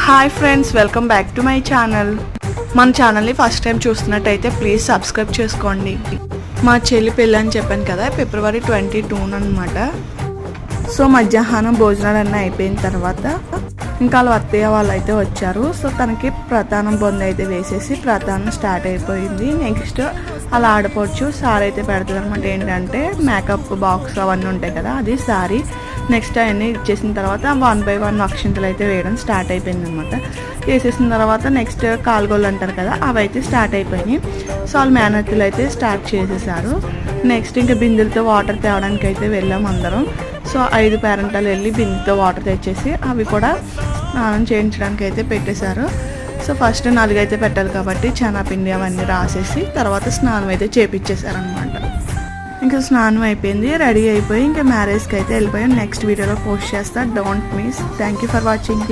Hi friends, welcome back to my channel. మన ఛానల్ని first time చూస్తున్నట్టయితే ప్లీజ్ సబ్స్క్రైబ్ చేసుకోండి. మా చెల్లి పెళ్ళి అని చెప్పాను కదా, February 22 అనమాట. సో మధ్యాహ్నం భోజనాలు అన్నీ అయిపోయిన తర్వాత ఇంకా వాళ్ళ అత్తయ్య వాళ్ళు అయితే వచ్చారు. సో తనకి ప్రధానం బొంద అయితే వేసేసి ప్రధానం స్టార్ట్ అయిపోయింది. నెక్స్ట్ అలా ఆడపవచ్చు సారీ అయితే పెడుతుంది అనమాట. ఏంటంటే మేకప్ బాక్స్ అవన్నీ ఉంటాయి కదా, అది సారీ. నెక్స్ట్ అవన్నీ ఇచ్చేసిన తర్వాత 1 by 1 అక్షింతలు అయితే వేయడం స్టార్ట్ అయిపోయింది అనమాట. వేసేసిన తర్వాత నెక్స్ట్ కాలుగోళ్ళు అంటారు కదా, అవి అయితే స్టార్ట్ అయిపోయినాయి. సో వాళ్ళు మేనత్తులు అయితే స్టార్ట్ చేసేసారు. నెక్స్ట్ ఇంకా బిందెలతో వాటర్ తేవడానికి అయితే వెళ్ళాం అందరం. సో 5 పేరెంటాలు వెళ్ళి బిందెతో వాటర్ తెచ్చేసి అవి కూడా స్నానం చేయించడానికి అయితే పెట్టేశారు. సో ఫస్ట్ 4 అయితే పెట్టాలి కాబట్టి శనగపిండి అవన్నీ రాసేసి తర్వాత స్నానం అయితే చేపించేశారనమాట. ఇంకా స్నానం అయిపోయింది, రెడీ అయిపోయి ఇంకా మ్యారేజ్కి అయితే వెళ్ళిపోయాం. నెక్స్ట్ వీడియోలో పోస్ట్ చేస్తా, don't miss. Thank you for watching.